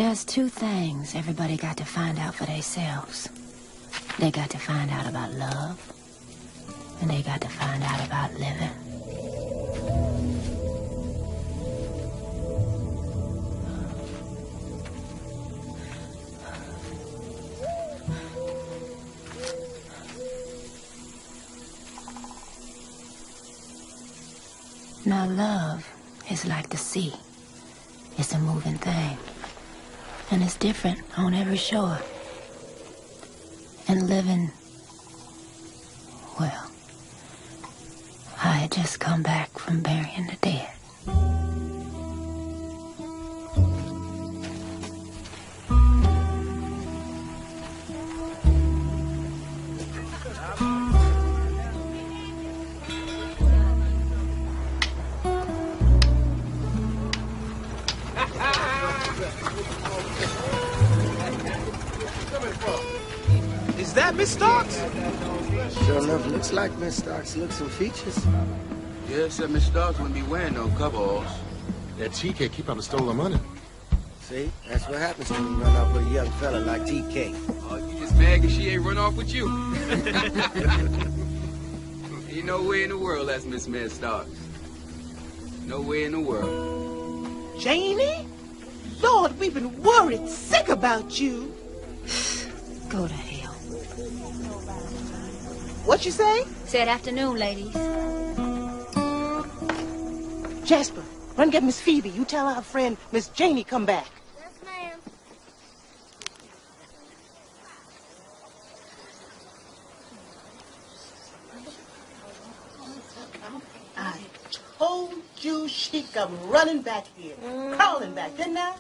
There's two things everybody got to find out for themselves. They got to find out about love, and they got to find out about living. Now, love is like the sea. It's a moving thing. And it's different on every shore. And living, well, I had just come back from burying the dead. Is that Miss Starks? Sure enough, looks like Miss Starks. Looks and features. Yeah, except Miss Starks wouldn't be wearing no coveralls. That TK keep up and stole her money. See, that's what happens when you run off with a young fella like TK. Oh, you just mad because she ain't run off with you. Ain't no way in the world that's Miss Starks. No way in the world. Janie? Lord, we've been worried sick about you. Go to hell. What you say? Said afternoon, ladies. Jasper, run get Miss Phoebe. You tell our friend Miss Janie come back. Yes, ma'am. I told you she'd come running back here. Crawling back, didn't I?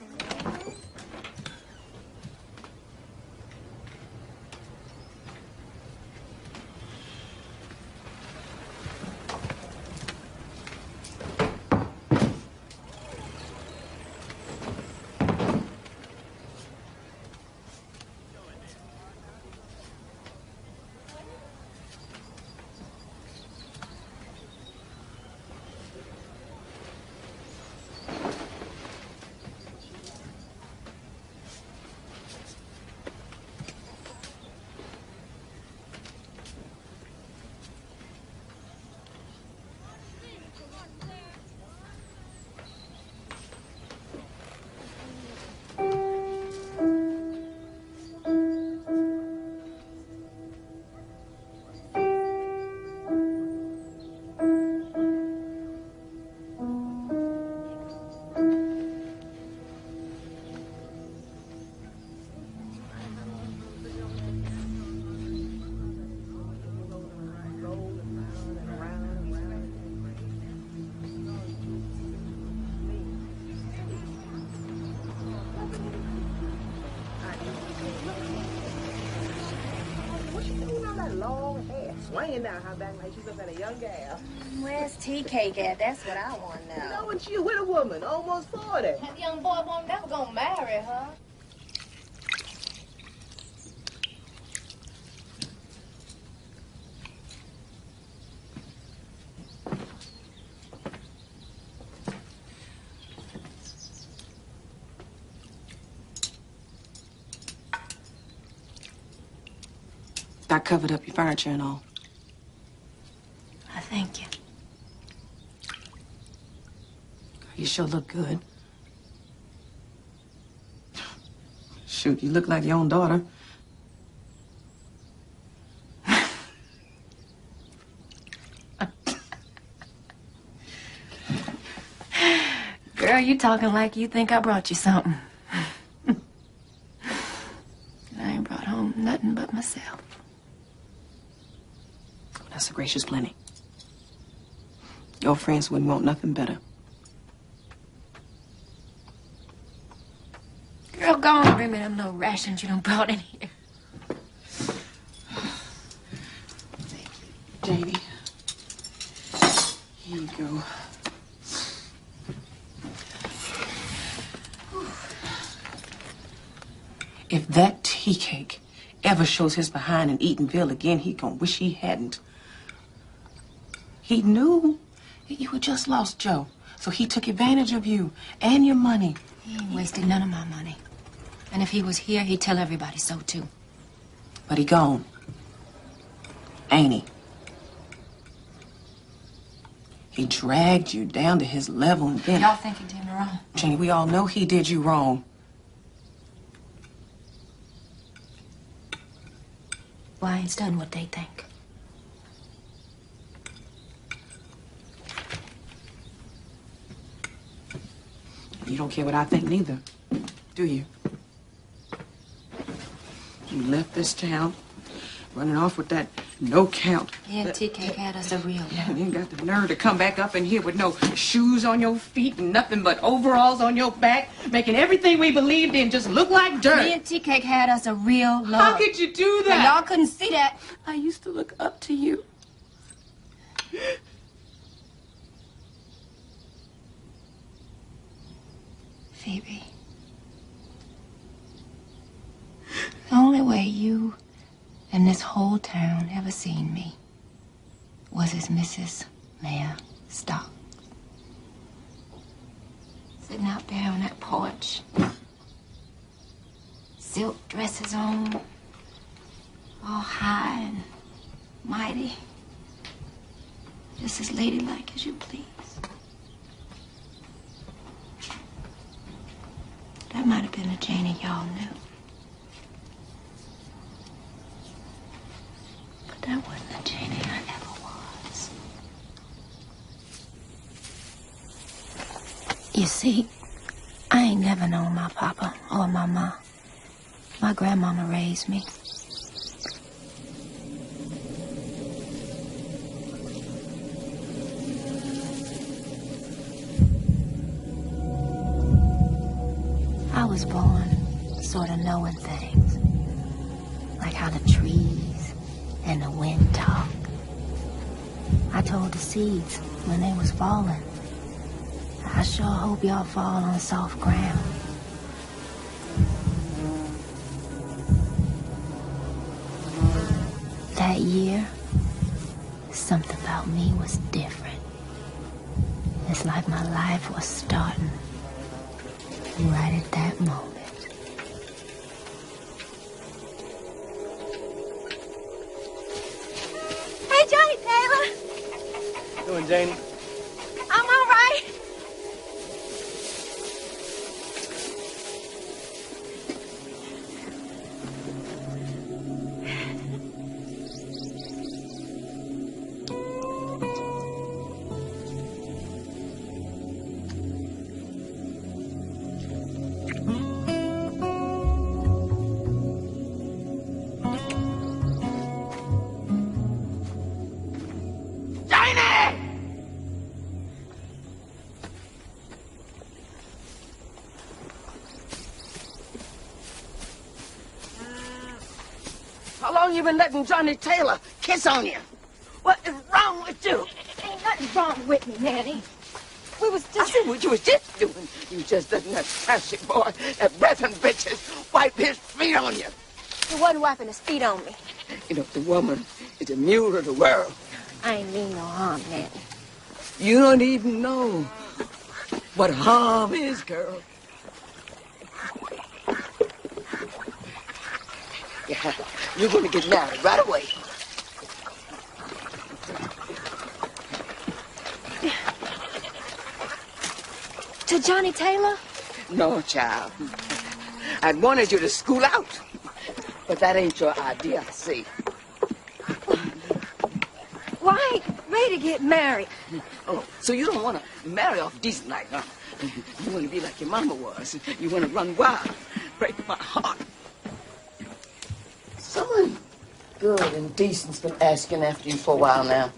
Swinging down her back like she's up at a young gal. Where's Tea-Cake at? That's what I want to know. Knowing she with a woman, almost 40. That young boy won't never gonna marry her. I covered up your furniture and all. I thank you. You sure look good. Shoot, you look like your own daughter. Girl, you talking like you think I brought you something. I ain't brought home nothing but myself. That's a gracious plenty. Your friends wouldn't want nothing better. Girl, go on and bring me them little rations you done brought in here. Thank you, Janie. Here you go. If that tea cake ever shows his behind in Eatonville again, he gonna wish he hadn't. He knew that you had just lost Joe, so he took advantage of you and your money. He ain't wasted none of my money. And if he was here, he'd tell everybody so, too. But he gone. Ain't he? He dragged you down to his level and then... Y'all think he did me wrong? Janie, we all know he did you wrong. Well, I ain't studying what they think. You don't care what I think neither, do you? You left this town, running off with that no count. Yeah, TK had us a real And you got the nerve to come back up in here with no shoes on your feet and nothing but overalls on your back, making everything we believed in just look like dirt. Me and TK had us a real love. How could you do that? And y'all couldn't see that. I used to look up to you. Phoebe. The only way you and this whole town ever seen me was as Mrs. Mayor Stark. Sitting out there on that porch. Silk dresses on. All high and mighty. Just as ladylike as you please. That might have been a Janie y'all knew. But that wasn't the Janie I ever was. You see, I ain't never known my papa or my ma. My grandmama raised me. I was born sort of knowing things, like how the trees and the wind talk. I told the seeds when they was falling, I sure hope y'all fall on soft ground. That year, something about me was different. It's like my life was starting right at that moment. Hey, Johnny Taylor. How you doing, Janie? I'm all right. How long you been letting Johnny Taylor kiss on you? What is wrong with you? Ain't nothing wrong with me, Nanny. We was I just... see what you was just doing. You just letting that trashy boy, that breathin' bitches, wipe his feet on you. He wasn't wiping his feet on me. You know, the woman is the mule of the world. I ain't mean no harm, Nanny. You don't even know what harm is, girl. Yeah, you're gonna get married right away. To Johnny Taylor? No, child. I wanted you to school out. But that ain't your idea, I see. Well, I ain't ready to get married. Oh, so you don't want to marry off decent like, huh? You want to be like your mama was. You want to run wild. Break my heart. Someone good and decent's been asking after you for a while now.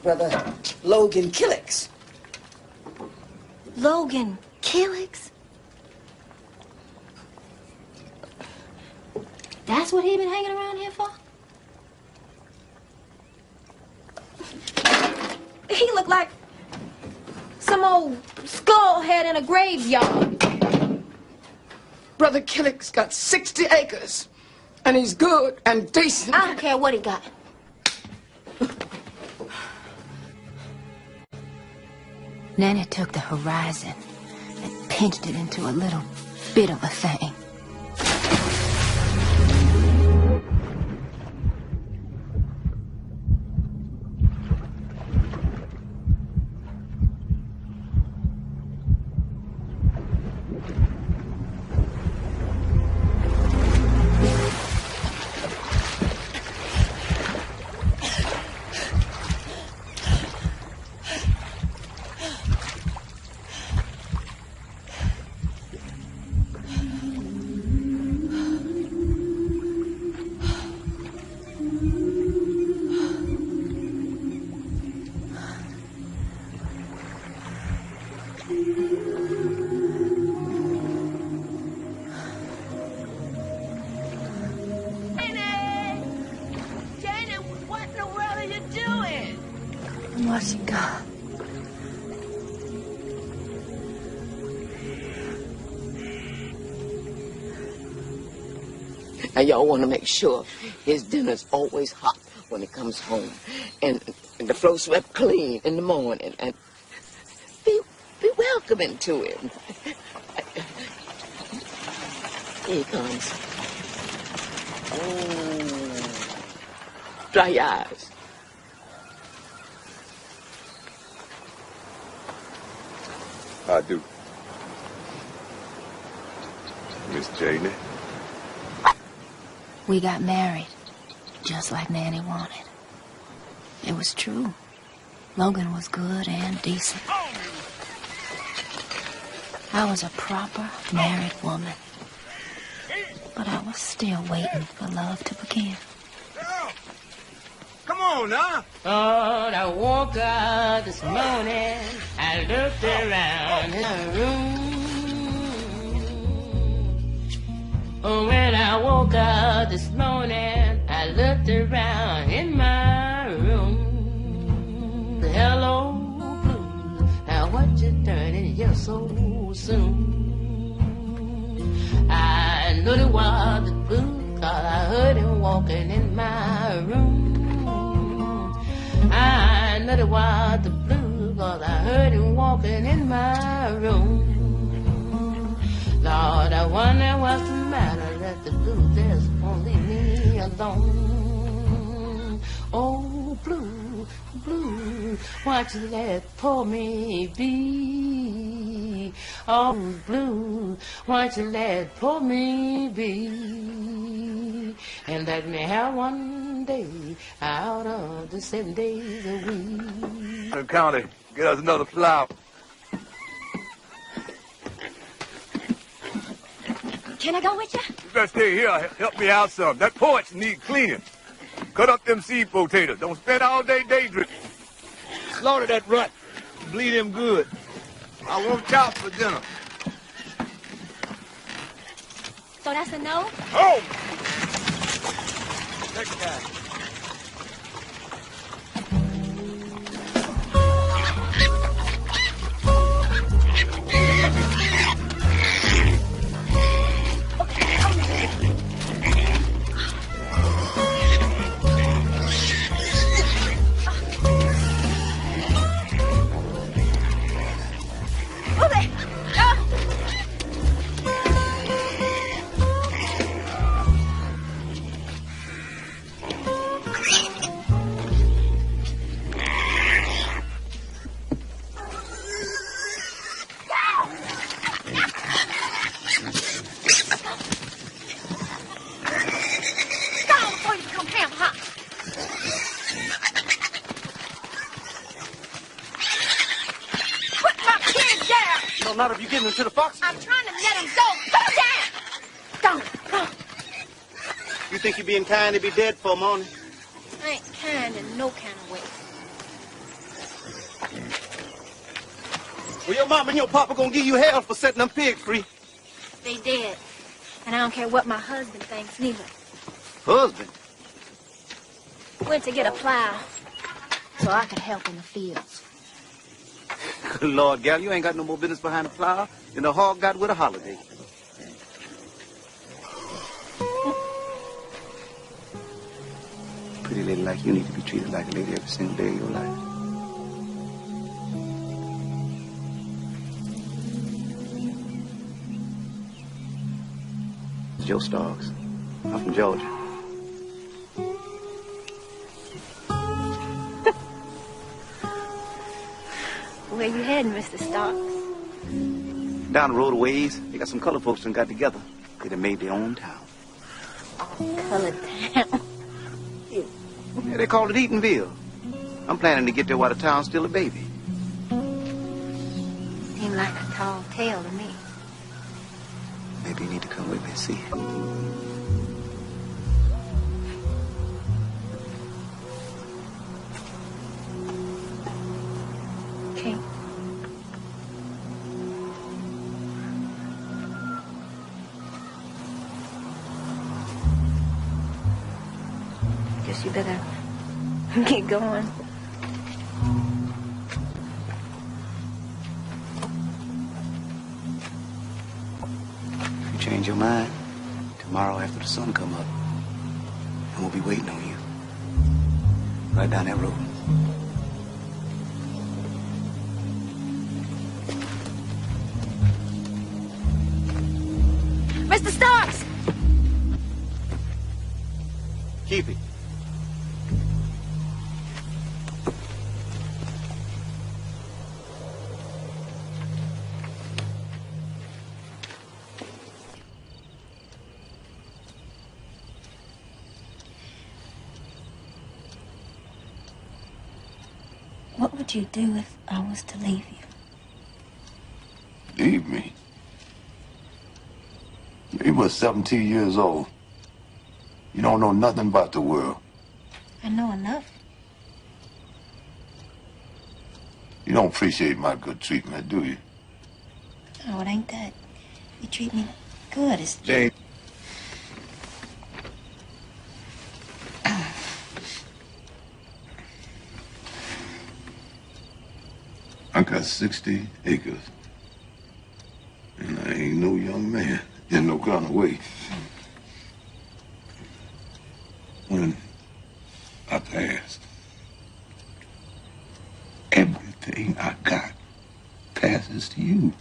Brother Logan Killix. Logan Killix? That's what he been hanging around here for? He looked like some old skull head in a graveyard. Brother Killix got 60 acres. And he's good and decent. I don't care what he got. Nanny took the horizon and pinched it into a little bit of a thing. What's he got? Now, y'all want to make sure his dinner's always hot when he comes home. And the floor swept clean in the morning. And be welcoming to him. Here he comes. Oh. Dry your eyes. I do. Miss Janie. We got married, just like Nanny wanted. It was true. Logan was good and decent. I was a proper married woman. But I was still waiting for love to begin. Come on, now. Oh, I woke up this morning, I looked around in the room. Oh, when I woke up this morning, I looked around in my room. Hello, blue, now what you turning here so soon? I knew it was the blue, 'cause I heard him walking in my room. I know it was the blue, 'cause I heard him walking in my room. Lord, I wonder what's the matter. Let the blue just won't leave me alone. Oh, blue, blue, why'd you let poor me be? Oh, blue, why'd you let poor me be? And let me have one day out of the 7 days a week. County, get us another flower. Can I go with you? You better stay here. Help me out some. That porch needs cleaning. Cut up them seed potatoes. Don't spend all day daydreaming. Slaughter that rut. Bleed him good. I want chops for dinner. So that's a no? Oh! Next guy. Not if you get into the fox. I'm trying to let him go. Put down. Go. You think you're being kind to be dead for a morning? I ain't kind in no kind of way. Well, your mama and your papa gonna give you hell for setting them pigs free. They dead. And I don't care what my husband thinks, neither. Husband? Went to get a plow so I could help in the fields. Good Lord, gal, you ain't got no more business behind the plow than a hog got with a holiday. Pretty lady like you need to be treated like a lady every single day of your life. It's Joe Starks. I'm from Georgia. Where you heading, Mr. Starks? Down the road a ways, they got some colored folks that got together. They done made their own town. Colored town. Yeah, they called it Eatonville. I'm planning to get there while the town's still a baby. Seemed like a tall tale to me. Maybe you need to come with me and see. Okay. Guess you better get going. If you change your mind, tomorrow after the sun come up, and we'll be waiting on you. Right down that road. Mr. Starks! Keep it. What would you do if I was to leave you? Leave me? You were 17 years old. You don't know nothing about the world. I know enough. You don't appreciate my good treatment, do you? No, it ain't that. You treat me good. It's Jane. I got 60 acres. And I ain't no young man in no kind of way. When I passed, everything I got passes to you.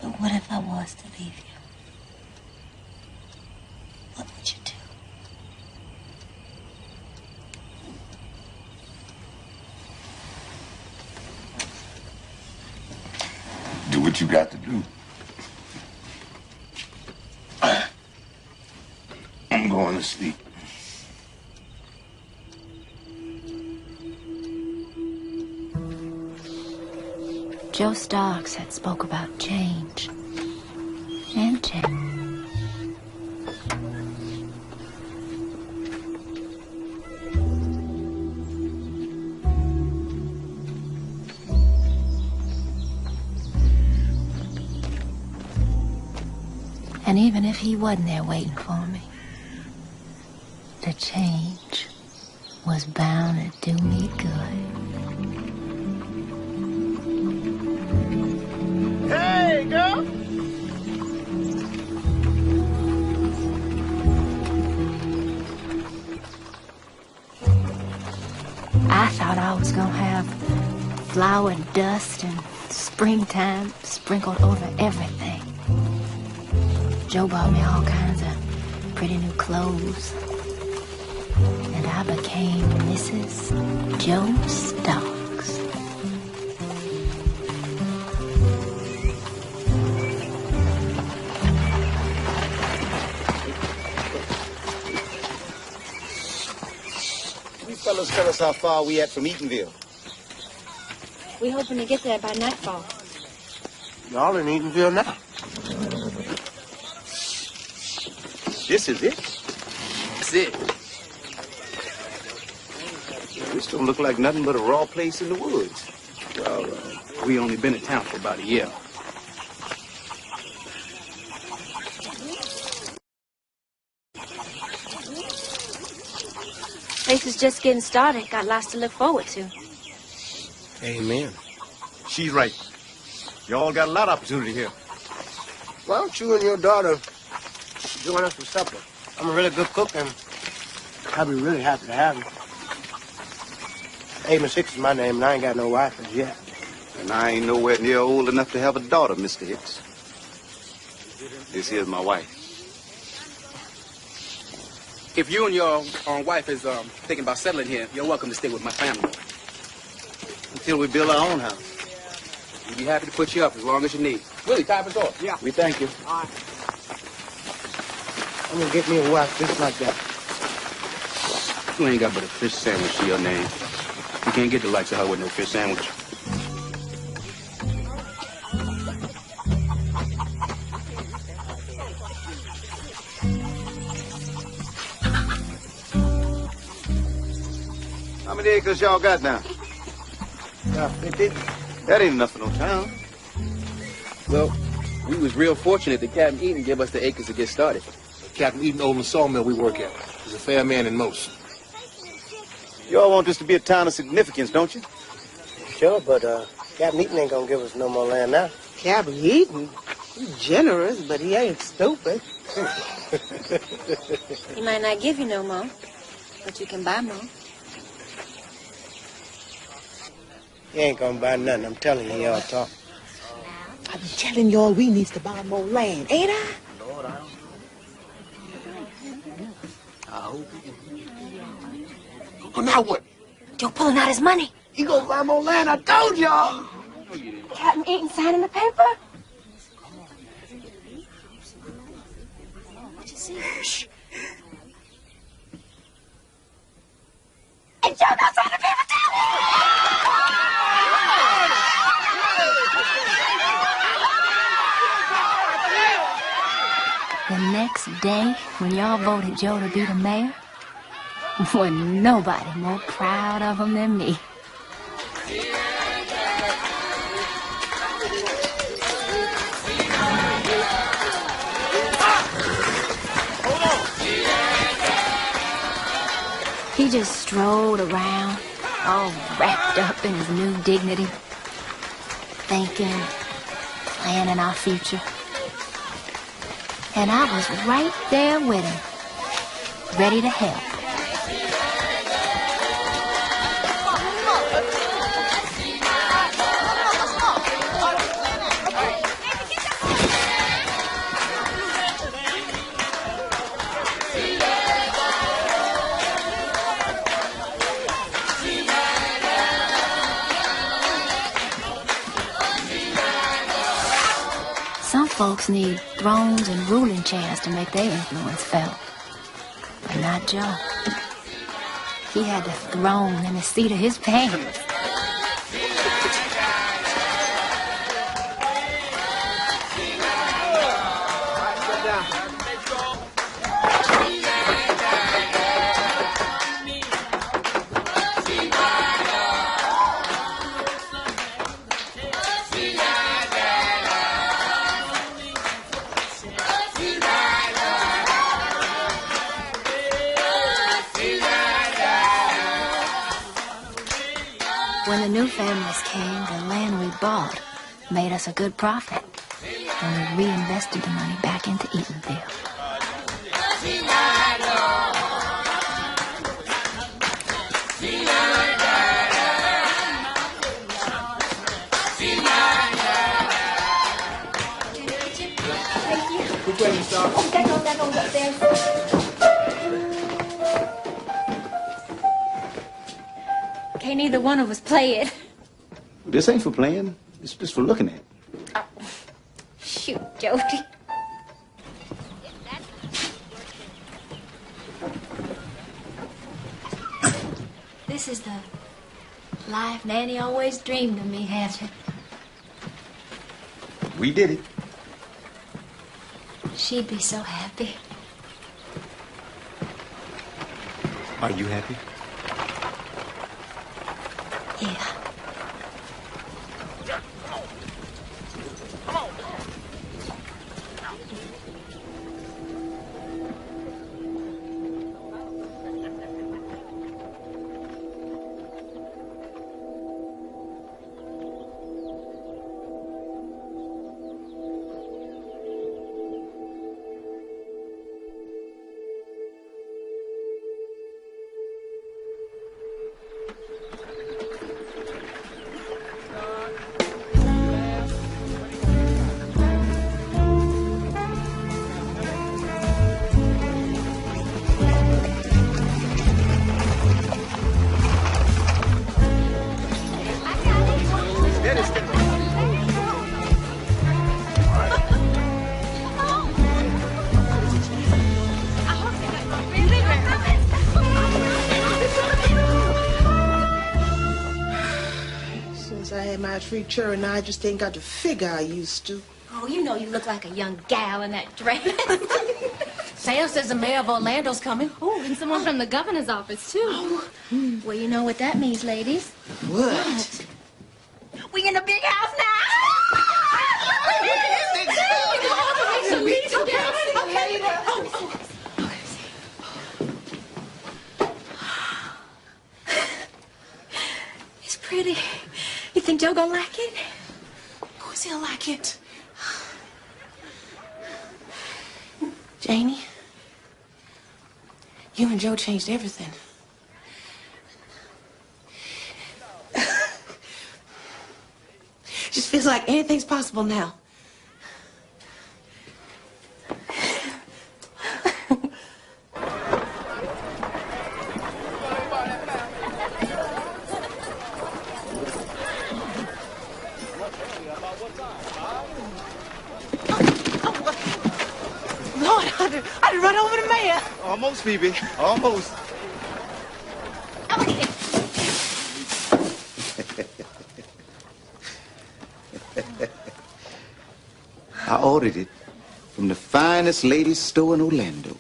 But what if I was to leave you? What would you do? Do what you got to do. I'm going to sleep. Joe Starks had spoke about change. And change. And even if he wasn't there waiting for me, the change was bound to do me good. Hey, girl. I thought I was gonna have flower dust and springtime sprinkled over everything. Joe bought me all kinds of pretty new clothes. And I became Mrs. Joe Starks. You fellas tell us how far we at from Eatonville. We hoping to get there by nightfall. Y'all in Eatonville now. This is it? That's it. This don't look like nothing but a raw place in the woods. Well, we only been in town for about a year. Place is just getting started. Got lots to look forward to. Amen. She's right. Y'all got a lot of opportunity here. Why don't you and your daughter join us for supper? I'm a really good cook, and I'll be really happy to have you. Amos Hicks is my name, and I ain't got no wife as yet. And I ain't nowhere near old enough to have a daughter, Mr. Hicks. This here's my wife. If you and your wife is thinking about settling here, you're welcome to stay with my family. Until we build our own house. We'd be happy to put you up as long as you need. Willie, tie up his horse. Yeah. We thank you. All right. I'm gonna get me a wife just like that. You ain't got but a fish sandwich to your name. You can't get the likes of her with no fish sandwich. How many acres y'all got now? 50. That ain't enough for no town. Well, we was real fortunate that Captain Eaton gave us the acres to get started. Captain Eaton owned the sawmill we work at. He's a fair man in most. Y'all want this to be a town of significance, don't you? Sure, but Captain Eaton ain't gonna give us no more land now. Captain Eaton, he's generous, but he ain't stupid. He might not give you no more, but you can buy more. He ain't gonna buy nothing. I'm telling you, y'all talk. I'm telling y'all we needs to buy more land, ain't I? Lord, I hope he can. Oh, now what? Joe pulling out his money. He gonna buy more land, I told y'all. Captain Eaton signing the paper. What you see? Shh. And Joe not signing the paper too. The next day, when y'all voted Joe to be the mayor, wasn't nobody more proud of him than me. He just strolled around, all wrapped up in his new dignity, thinking, planning our future. And I was right there with him, ready to help. Some folks need thrones and ruling chairs to make their influence felt. But not Joe. He had the throne in the seat of his pants. When the new families came, the land we bought made us a good profit. And we reinvested the money back into Eatonville. Which way you start? That goes upstairs. Can't neither one of us play it. This ain't for playing. It's just for looking at. Oh, shoot, Jody. This is the life Nanny always dreamed of me having. We did it. She'd be so happy. Are you happy? Yeah. my tree cherry, and I just ain't got the figure I used to. Oh, you know you look like a young gal in that dress. Sam says the mayor of Orlando's coming. Oh, and someone from the governor's office, too. Oh. Well, you know what that means, ladies. What? We in the big house now. It's pretty. You think Joe gonna like it? Of course he'll like it. Janie, you and Joe changed everything. Just feels like anything's possible now. Lord, I did run over the mayor. Almost, Phoebe. Almost. I ordered it from the finest ladies' store in Orlando.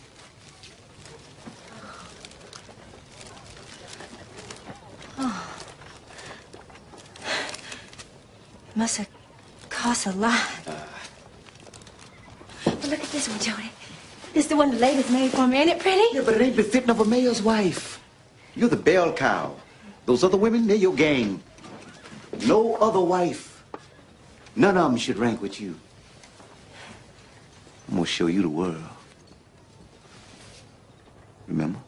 Oh. Must have cost a lot. But look at this one, Jody. This is the one the ladies made for me. Ain't it pretty? Yeah, but it ain't befitting of a mayor's wife. You're the bell cow. Those other women, they're your gang. No other wife. None of them should rank with you. I'm gonna show you the world. Remember?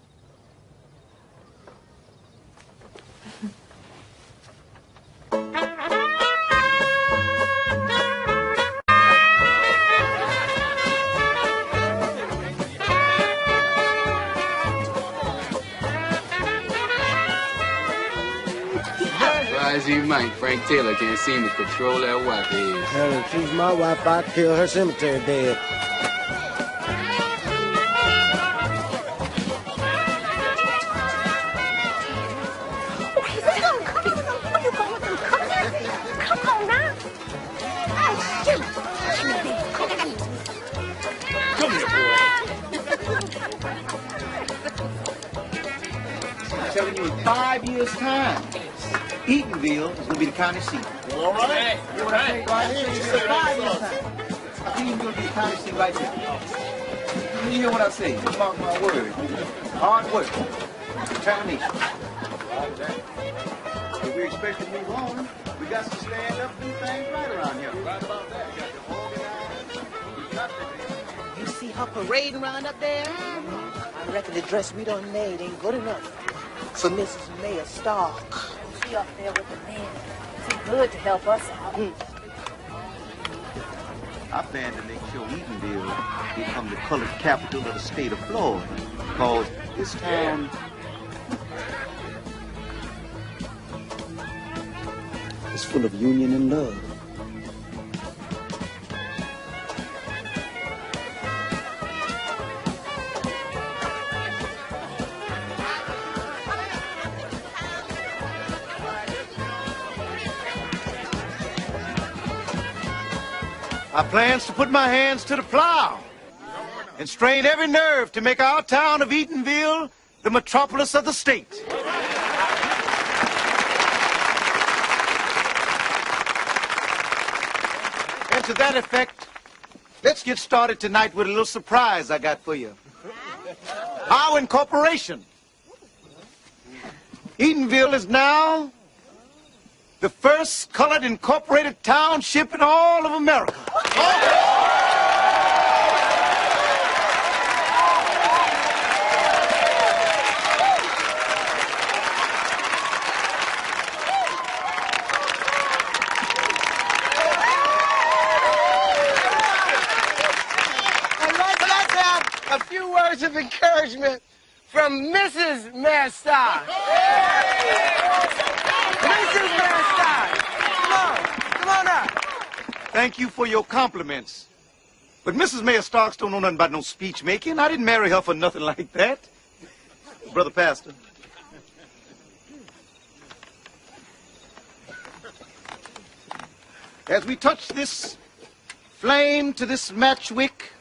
Try as you might, Frank Taylor can't seem to control that wife of his. Hell, if she's my wife, I'd kill her cemetery dead. I'm telling you, in 5 years' time, Eatonville is going to be the county seat. All right. You know what I'm saying? Right here, you said 5 years' time. Eatonville will be the county seat right there. You hear what I say? Mark my word. Hard work. Determination. If we expect to move on, we got to stand up and do things right around here. Right about that. We got to organize. We got to... You see her parading around up there? I reckon the dress we done made ain't good enough for Mrs. Mayor Stark. She up there with the men. Too good to help us out. I plan to make sure Eatonville become the colored capital of the state of Florida. Because this town is full of union and love. I plans to put my hands to the plow and strain every nerve to make our town of Eatonville the metropolis of the state. And to that effect, let's get started tonight with a little surprise I got for you. Our incorporation. Eatonville is now the first colored incorporated township in all of America. Let's have a few words of encouragement from Mrs. Mayor Stark. Mrs. Mayor Stark. Come on up. Thank you for your compliments. But Mrs. Mayor Starks don't know nothing about no speech making. I didn't marry her for nothing like that. Brother Pastor. As we touch this flame to this match wick,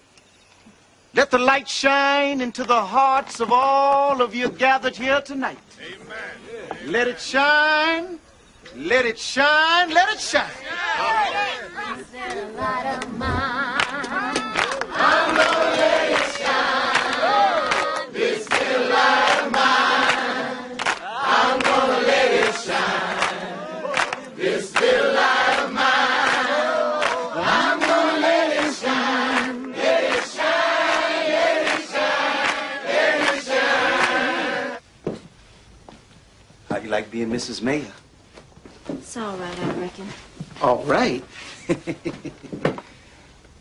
let the light shine into the hearts of all of you gathered here tonight. Amen. Let it shine, let it shine, let it shine. This little light of mine, I'm gonna let it shine. This little light of mine, I'm gonna let it shine. This little light of mine, I'm gonna let it shine. Let it shine, let it shine, let it shine. How you like being Mrs. Mayor? It's all right, I reckon. All right.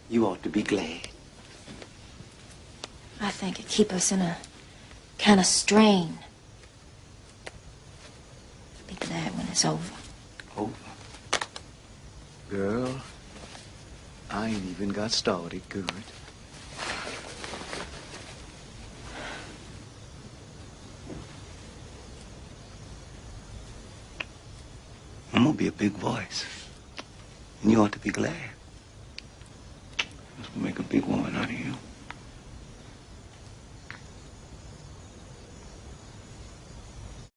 You ought to be glad. I think it'd keep us in a kind of strain. Be glad when it's over. Over? Girl, I ain't even got started good. I'm gonna be a big voice. And you ought to be glad. It's gonna make a big woman out of you.